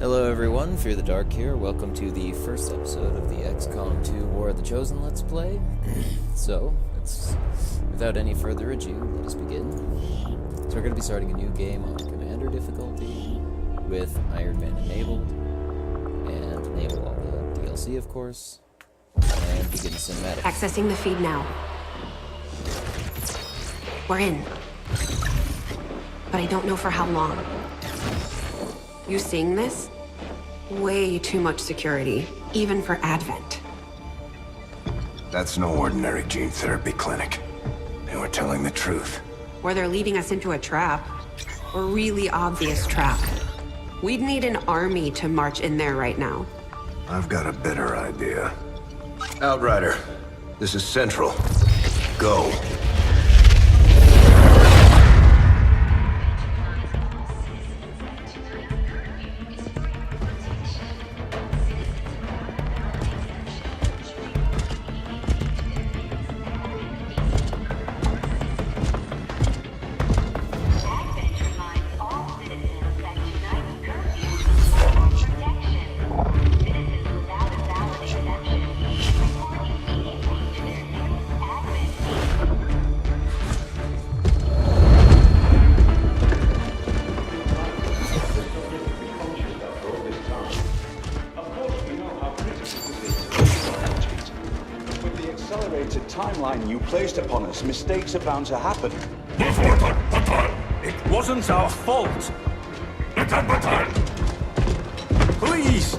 Hello everyone, Fear the Dark here. Welcome to the first episode of the XCOM 2 War of the Chosen Let's Play. Without any further ado, let us begin. So we're going to be starting a new game on Commander difficulty with Iron Man enabled, and enable all the DLC of course, and begin cinematic. Accessing the feed now. We're in. But I don't know for how long. You seeing this? Way too much security, even for Advent. That's no ordinary gene therapy clinic. They were telling the truth. Or they're leading us into a trap. A really obvious trap. We'd need an army to march in there right now. I've got a better idea. Outrider, this is Central. Go. Timeline you placed upon us, mistakes are bound to happen. It wasn't our fault. Please!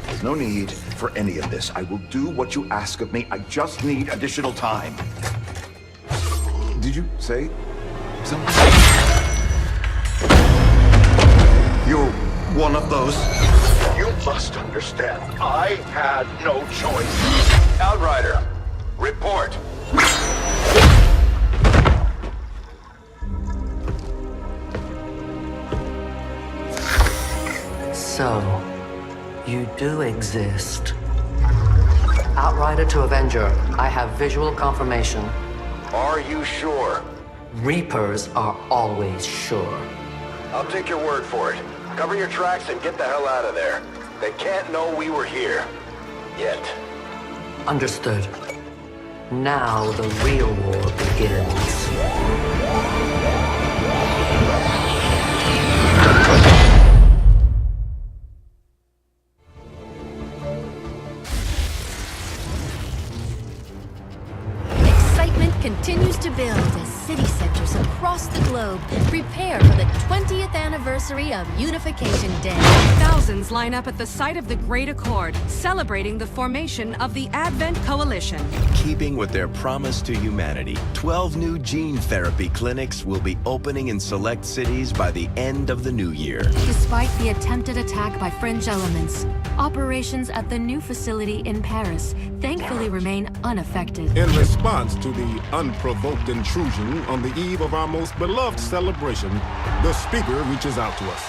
There's no need for any of this. I will do what you ask of me. I just need additional time. Did you say something? You're one of those? You must understand, I had no choice. Outrider, report. So, you do exist. Outrider to Avenger, I have visual confirmation. Are you sure? Reapers are always sure. I'll take your word for it. Cover your tracks and get the hell out of there. They can't know we were here. Yet. Understood. Now the real war begins. Excitement continues to build as city centers across the globe prepare for the 20th anniversary of Unification Day. Thousands line up at the site of the Great Accord, celebrating the formation of the Advent Coalition. Keeping with their promise to humanity, 12 new gene therapy clinics will be opening in select cities by the end of the new year. Despite the attempted attack by fringe elements, operations at the new facility in Paris thankfully remain unaffected. In response to the unprovoked intrusion on the eve of our most beloved celebration, the speaker reaches out to us.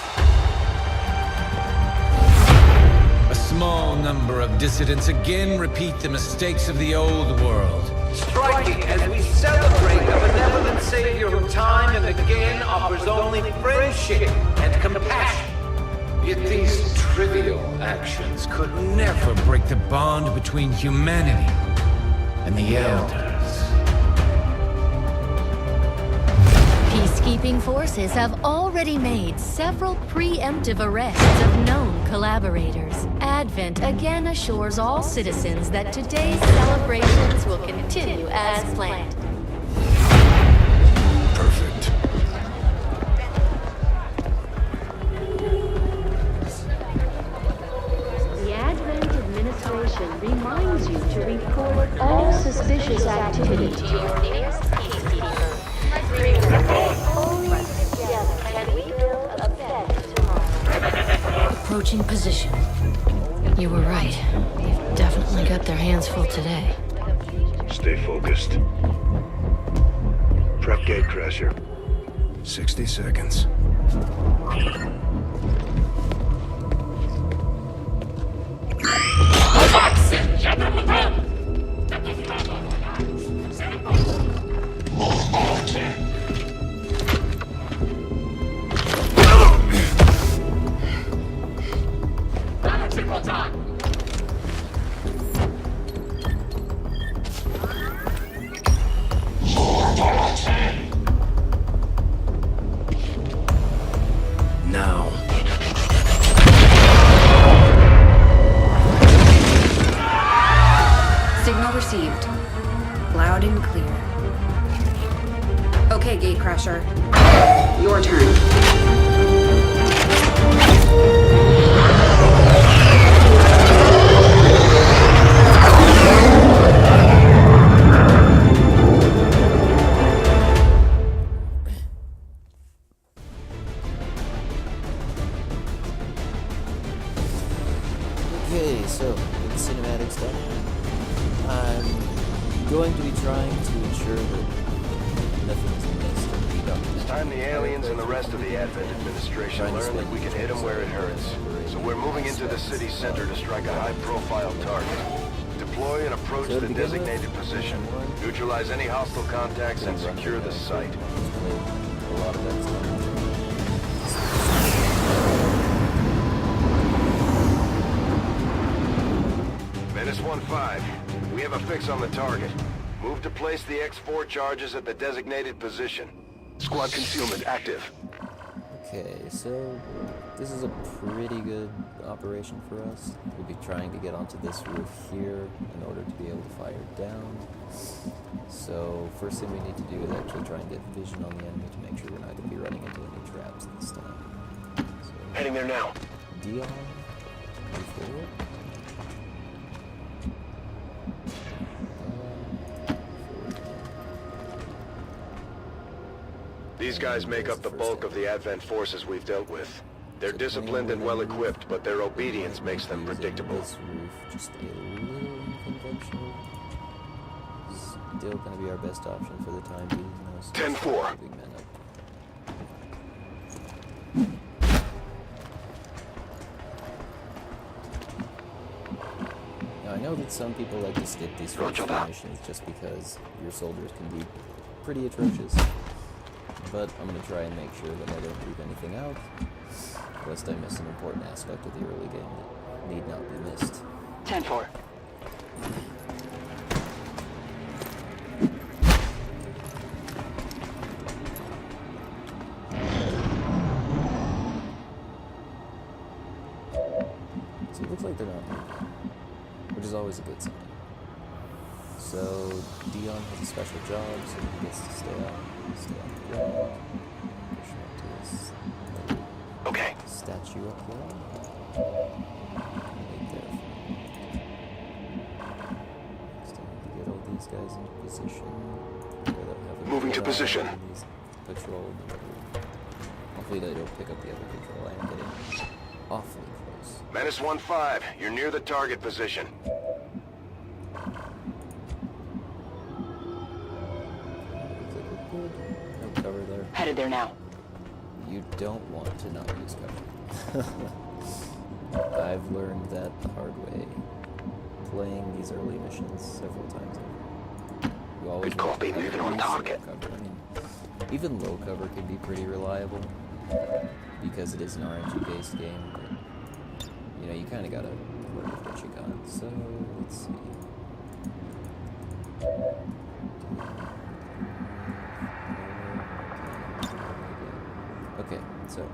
A small number of dissidents again repeat the mistakes of the old world. Striking as we celebrate the benevolent savior who time and again offers only friendship and compassion. Yet these trivial actions could never break the bond between humanity and the Elders. Peacekeeping forces have already made several preemptive arrests of known collaborators. Advent again assures all citizens that today's celebrations will continue as planned. Perfect. The Advent administration reminds you to report all suspicious activity to your nearest peacekeeper. Only together can we build a better tomorrow. Approaching position. You were right. They've definitely got their hands full today. Stay focused. Prep gatecrasher. 60 seconds. capture. Your turn. Okay, so with the cinematics done, I'm going to be trying to ensure that nothing's missed. It's time the aliens and the rest of the Advent administration learn that we can hit them where it hurts. So we're moving into the city center to strike a high-profile target. Deploy and approach the designated position. Neutralize any hostile contacts and secure the site. A lot of that stuff. Menace 1-5, we have a fix on the target. Move to place the X4 charges at the designated position. Squad concealment active. Okay, so this is a pretty good operation for us. We'll be trying to get onto this roof here in order to be able to fire down. So first thing we need to do is actually try and get vision on the enemy to make sure we're not going to be running into any traps this time. So, heading there now. Dion, move forward. These guys make up the bulk of the Advent forces we've dealt with. They're disciplined and well-equipped, but their obedience makes them predictable. This roof just a little unconventional. Still going to be our best option for the time being. 10-4. Now I know that some people like to skip these first missions just because your soldiers can be pretty atrocious. But I'm going to try and make sure that I don't leave anything out, lest I miss an important aspect of the early game that need not be missed. 10-4. So it looks like they're not moving, which is always a good sign. So Dion has a special job, so he gets to stay on the ground. Push up to this statue up there. Right there. Next, I need to get all these guys into position. Moving to position. Patrol. Hopefully they don't pick up the other patrol. I am getting awfully close. Menace 1-5, you're near the target position. Cover there. Headed there now. You don't want to not use cover. I've learned that the hard way, playing these early missions several times over. You always want to use on target. Cover. I mean, even low cover can be pretty reliable because it is an RNG-based game. But, you know, you kind of gotta work with what you got. So let's see. Okay, so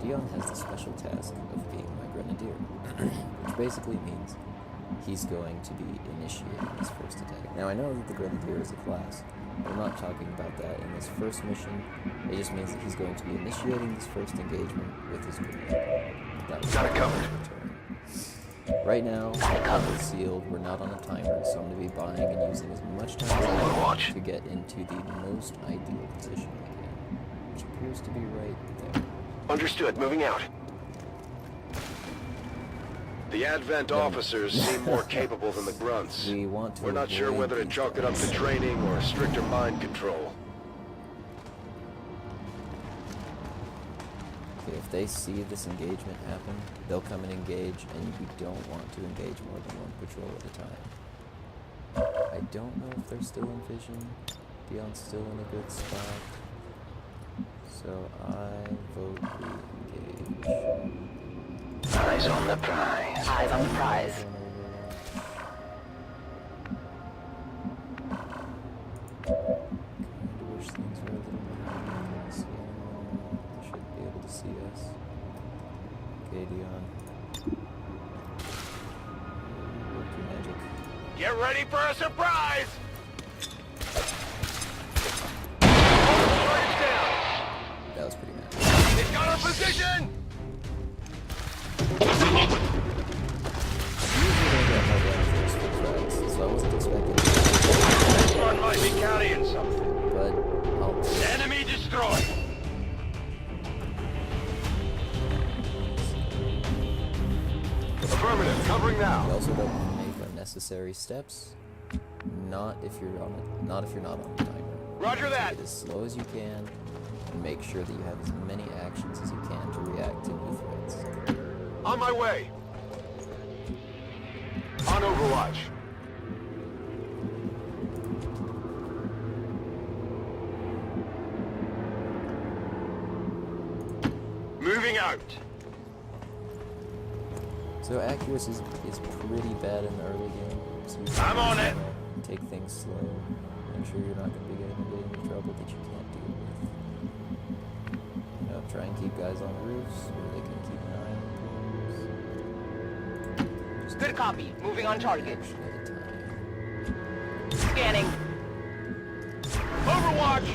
Dion has the special task of being my grenadier, which basically means he's going to be initiating his first attack. Now I know that the grenadier is a class, but I'm not talking about that in this first mission. It just means that he's going to be initiating this first engagement with his grenade. Got it covered. Right now, it's sealed. We're not on a timer, so I'm going to be buying and using as much time as I can to get into the most ideal position I can, which appears to be right there. Understood. Moving out. The Advent officers seem more capable than the grunts. We're not sure whether to chalk it up to training or stricter mind control. Okay, if they see this engagement happen, they'll come and engage, and we don't want to engage more than one patrol at a time. I don't know if they're still in vision. Dion's still in a good spot. So I vote we engage. Eyes on the prize. Eyes on the prize. Kinda wish things were a little more. See anyone? They should be able to see us. Okay, Dion. Work your magic. Get ready for a surprise! Position! So I wasn't expecting This one might be carrying something. but I'll... Enemy destroyed! Affirmative, covering You now. also don't want to make unnecessary steps. Not if you're not on a timer. Roger that. Take it as slow as you can, and make sure that you have as many actions as you can to react to new threats. On my way. On Overwatch. Moving out. So accuracy is pretty bad in the early game. So you I'm on it. Take things slow. Make sure you're not going to be getting into trouble that you can't deal with. You know, try and keep guys on roofs where they can keep an eye on pools. Just Good copy. Moving on target. action at a time. Scanning. Overwatch.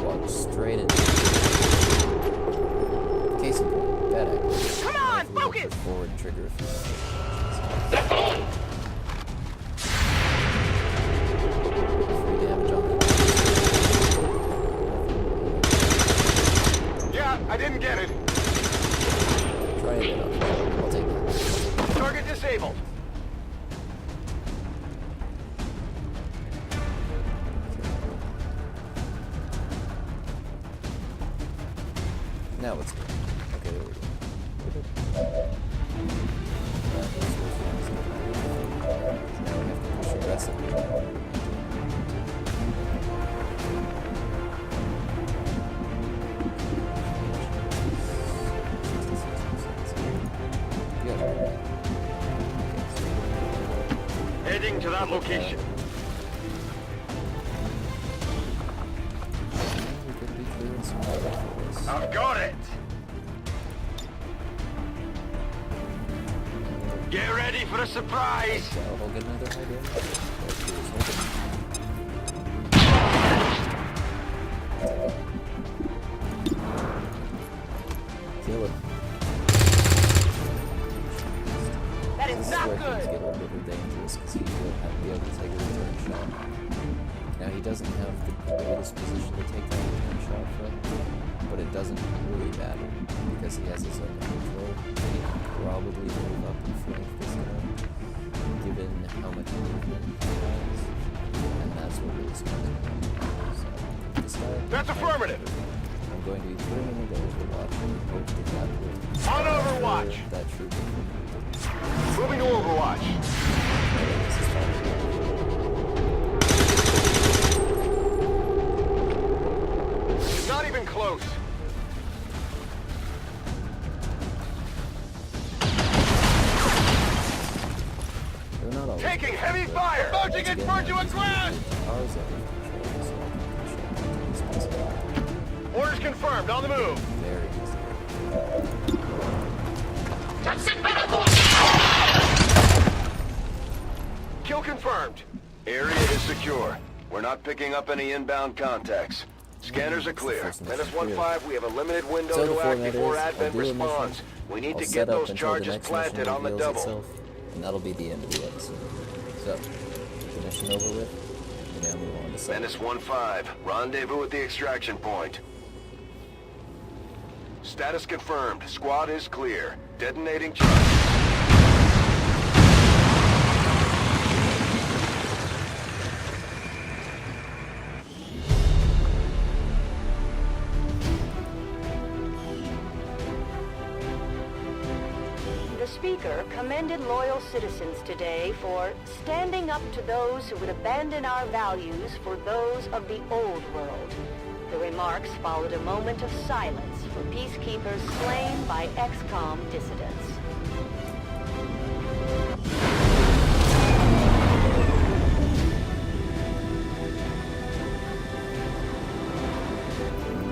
Walk straight in. Case in point, bad accuracy. Come on, focus! Forward trigger if you free damage on that. Yeah, I didn't get it. Try it out. I'll take that. Target disabled. Now it's good. Okay, there we go. Now we have to push aggressively. Heading to that location. We could be clearing some water for this. I've got it. Get ready for a surprise. So I'll get another high damage. Kill him. That is This not is where things good. get a little dangerous because he will be able to take a return shot. Now he doesn't have the greatest position to take that return shot from, but it doesn't really matter because he has his own control. He can probably move up and flank this guy, given how much movement he has, and that's what really scares me. So this guy. That's affirmative. I'm going to be putting him into Overwatch and hope that that will On Overwatch. that troop. Moving to Overwatch. This is fine. It's not even close. They're not all Taking heavy fire. About to get burned to a ground. ours are control, so I can show Orders confirmed. On the move. very easy. Kill confirmed. Area is secure. We're not picking up any inbound contacts. Scanners are clear. Menace 1-5, we have a limited window So the to act format before is, I'll Advent do a mission, responds. We need I'll to set get up those until the charges next mission planted on the reveals double. itself, and that'll be the end of the episode. So, with the mission over with, we now move on to set. Menace 1-5, rendezvous at the extraction point. Status confirmed. Squad is clear. Detonating charge. The Speaker commended loyal citizens today for standing up to those who would abandon our values for those of the old world. The remarks followed a moment of silence for peacekeepers slain by XCOM dissidents.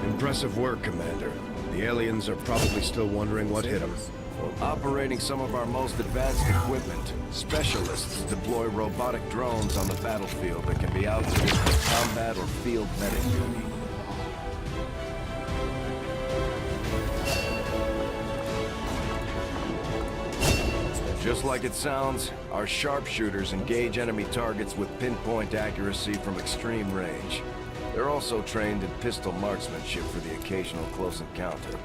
Impressive work, Commander. The aliens are probably still wondering what hit them. Operating some of our most advanced equipment, specialists deploy robotic drones on the battlefield that can be outfitted for combat or field medic duty. Just like it sounds, our sharpshooters engage enemy targets with pinpoint accuracy from extreme range. They're also trained in pistol marksmanship for the occasional close encounter.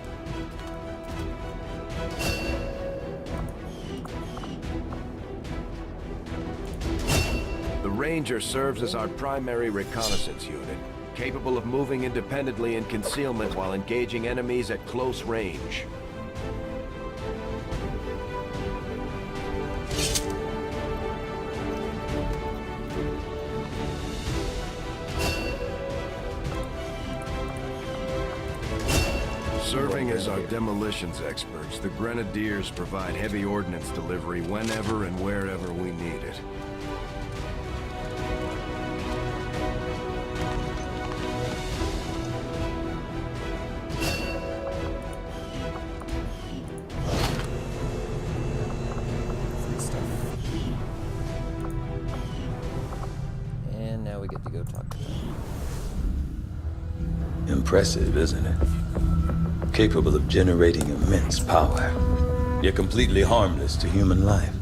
The Ranger serves as our primary reconnaissance unit, capable of moving independently in concealment while engaging enemies at close range. Serving as our demolitions experts, the Grenadiers provide heavy ordnance delivery whenever and wherever we need it. And now we get to go talk to them. Impressive, isn't it? Capable of generating immense power, yet completely harmless to human life.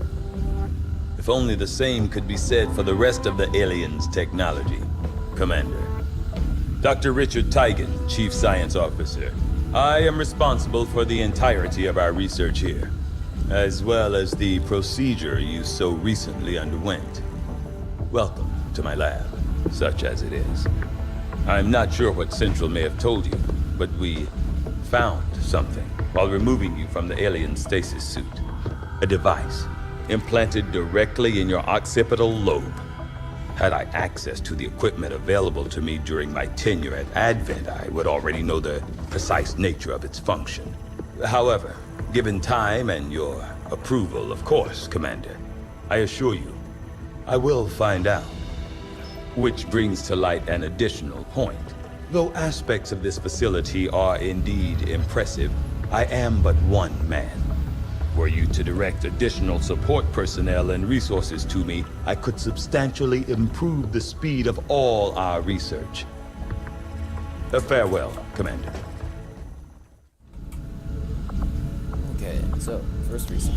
If only the same could be said for the rest of the aliens' technology. Commander. Dr. Richard Tigan, Chief Science Officer. I am responsible for the entirety of our research here, as well as the procedure you so recently underwent. Welcome to my lab, such as it is. I'm not sure what Central may have told you, but we found something while removing you from the alien stasis suit. A device implanted directly in your occipital lobe. Had I access to the equipment available to me during my tenure at Advent, I would already know the precise nature of its function. However, given time and your approval, of course, Commander, I assure you, I will find out. Which brings to light an additional point. Though aspects of this facility are indeed impressive, I am but one man. Were you to direct additional support personnel and resources to me, I could substantially improve the speed of all our research. Farewell, Commander. Okay, so, first research.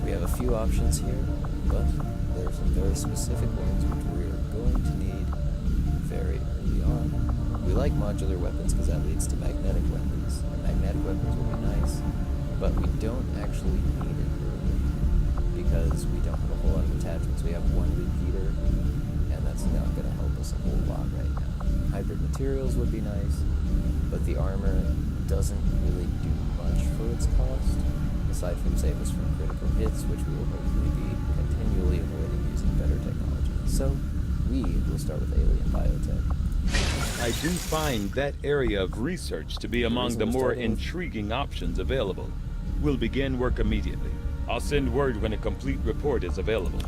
We have a few options here, but there are some very specific ones which we're going to need very early on. We like modular weapons because that leads to magnetic weapons. Magnetic weapons will be nice, but we don't actually need it early because we don't have a whole lot of attachments. We have one repeater, and that's not going to help us a whole lot right now. Hybrid materials would be nice, but the armor doesn't really do much for its cost, aside from save us from critical hits, which we will hopefully be continually avoiding using better technology. So, we will start with alien biotech. I do find that area of research to be among the more intriguing options available. We'll begin work immediately. I'll send word when a complete report is available.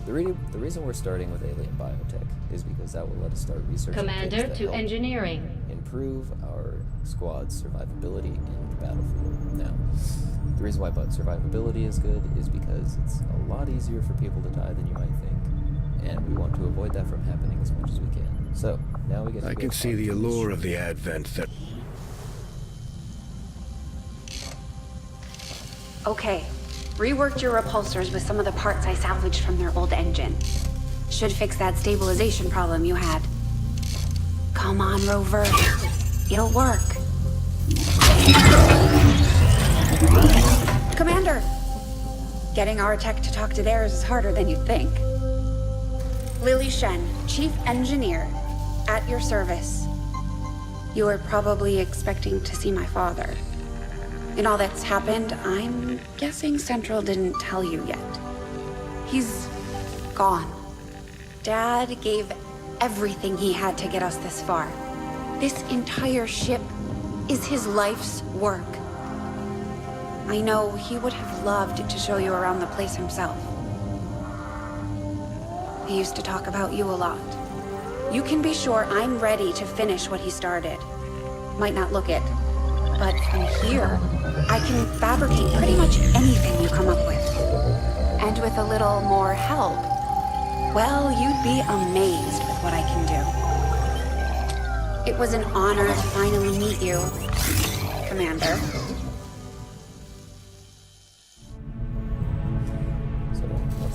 The reason we're starting with alien biotech is because that will let us start researching Commander things that to help engineering. improve our squad's survivability in the battlefield. Now, the reason why survivability is good is because it's a lot easier for people to die than you might think, and we want to avoid that from happening as much as we can. So, now we get to I can see the allure of the Advent that... Okay. Reworked your repulsors with some of the parts I salvaged from their old engine. Should fix that stabilization problem you had. Come on, Rover. It'll work. Commander! Getting our tech to talk to theirs is harder than you'd think. Lily Shen, Chief Engineer, at your service. You were probably expecting to see my father. In all that's happened, I'm guessing Central didn't tell you yet. He's gone. Dad gave everything he had to get us this far. This entire ship is his life's work. I know he would have loved to show you around the place himself. He used to talk about you a lot. You can be sure I'm ready to finish what he started. Might not look it, But from here, I can fabricate pretty much anything you come up with. And with a little more help, well, you'd be amazed with what I can do. It was an honor to finally meet you, Commander.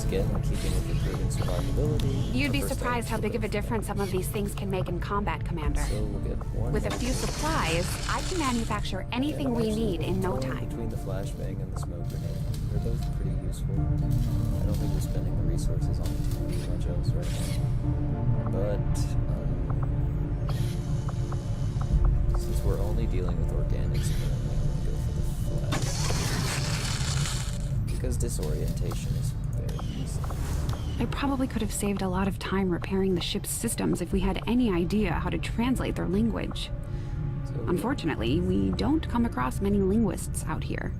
Again, in keeping with improving survivability. You'd be surprised how big of a difference some of these things can make in combat, Commander. So we'll get one. With a few supplies, I can manufacture anything we need in no time. Between the flashbang and the smoke grenade, they're both pretty useful. I don't think we're spending the resources on too much else right now. But since we're only dealing with organics currently, I'm gonna go for the flash because disorientation is very easy. I probably could have saved a lot of time repairing the ship's systems if we had any idea how to translate their language. Unfortunately, we don't come across many linguists out here.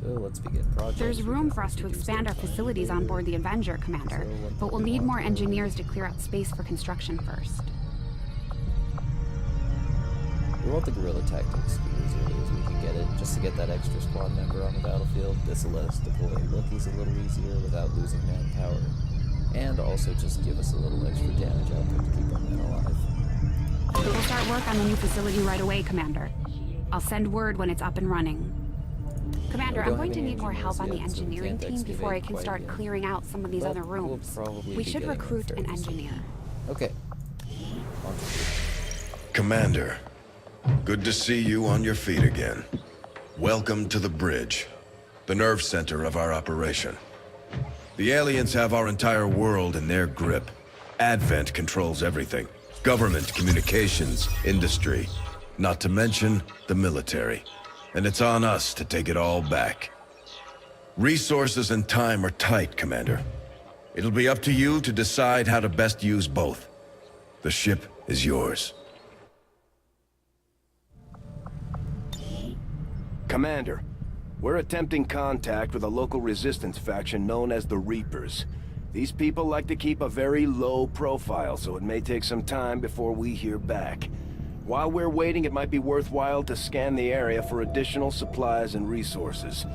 So let's begin project. There's room for us to expand our facilities on board the Avenger, Commander, but we'll need more engineers to clear out space for construction first. We want the guerrilla tactics as early as we can get it, just to get that extra squad member on the battlefield. This will let us deploy rookies a little easier without losing manpower, and also just give us a little extra damage output to keep our men alive. We'll start work on the new facility right away, Commander. I'll send word when it's up and running. Commander, I'm going to need more help on the engineering team before I can start clearing out some of these other rooms. We should recruit an engineer. Okay. Commander, good to see you on your feet again. Welcome to the bridge, the nerve center of our operation. The aliens have our entire world in their grip. Advent controls everything. Government, communications, industry, not to mention the military. And it's on us to take it all back. Resources and time are tight, Commander. It'll be up to you to decide how to best use both. The ship is yours. Commander, we're attempting contact with a local resistance faction known as the Reapers. These people like to keep a very low profile, so it may take some time before we hear back. While we're waiting, it might be worthwhile to scan the area for additional supplies and resources.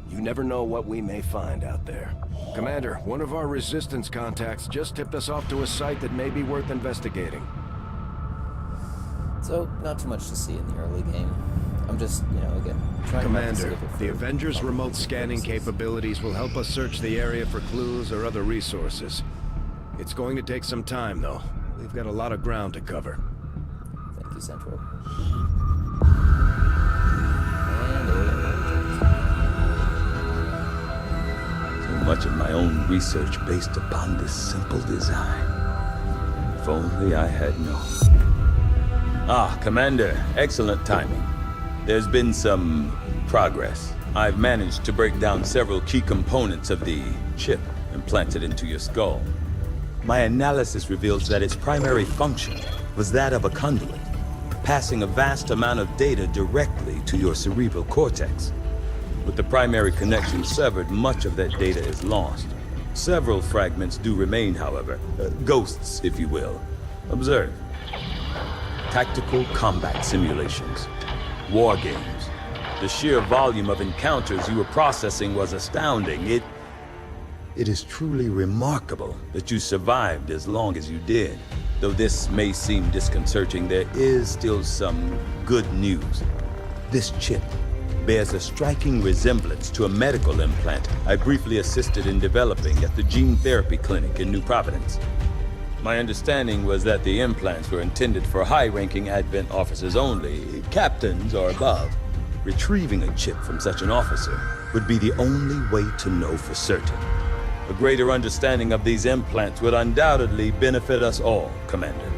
You never know what we may find out there. Commander, one of our resistance contacts just tipped us off to a site that may be worth investigating. So, not too much to see in the early game. I'm just, again, trying Commander, the Avengers' remote scanning capabilities will help us search the area for clues or other resources. It's going to take some time, though. We've got a lot of ground to cover. Thank you, Central. So much of my own research based upon this simple design. If only I had known. Ah, Commander, excellent timing. There's been some progress. I've managed to break down several key components of the chip implanted into your skull. My analysis reveals that its primary function was that of a conduit, passing a vast amount of data directly to your cerebral cortex. With the primary connection severed, much of that data is lost. Several fragments do remain, however. Ghosts, if you will. Observe. Tactical combat simulations. War games. The sheer volume of encounters you were processing was astounding. It is truly remarkable that you survived as long as you did. Though this may seem disconcerting, there is still some good news. This chip bears a striking resemblance to a medical implant I briefly assisted in developing at the gene therapy clinic in New Providence. My understanding was that the implants were intended for high-ranking Advent officers only, captains or above. Retrieving a chip from such an officer would be the only way to know for certain. A greater understanding of these implants would undoubtedly benefit us all, Commander.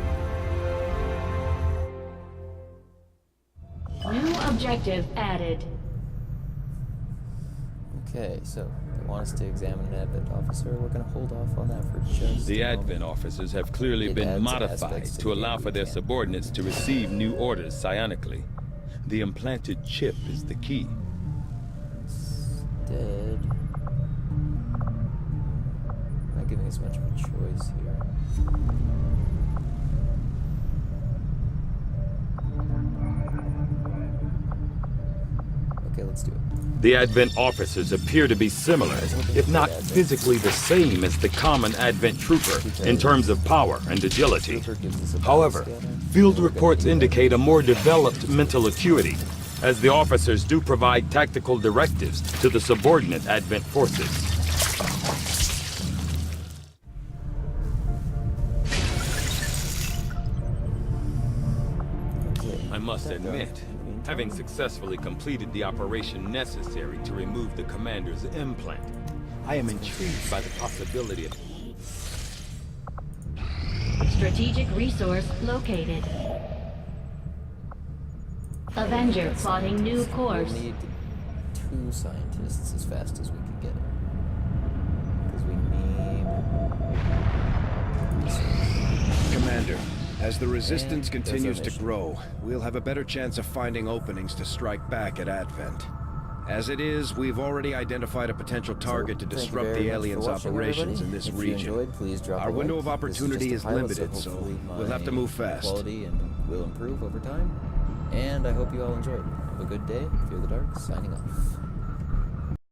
New objective added. Okay, so they want us to examine an Advent officer. We're going to hold off on that for just The Advent officers have clearly been modified to allow for their subordinates to receive new orders psionically. The implanted chip is the key. Instead, not giving us much of a choice here. let's do it. The Advent officers appear to be similar, if not physically the same as the common Advent trooper in terms of power and agility. However, field reports indicate a more developed mental acuity, as the officers do provide tactical directives to the subordinate Advent forces. I must admit, having successfully completed the operation necessary to remove the commander's implant, I am intrigued by the possibility of... Strategic resource located. Avenger plotting new course. We need 2 scientists as fast as we can get them. Because we need... Commander, as the resistance And continues there's our to mission. grow, we'll have a better chance of finding openings to strike back at Advent. As it is, we've already identified a potential target to Thank you disrupt very the much for aliens' watching, operations everybody. in this If you region. enjoyed, please drop Our a window like. of opportunity This is just a pilot, limited, so hopefully we'll have to my move fast. Quality and will improve over time. And I hope you all enjoyed. Have a good day. Fear the Dark, signing off.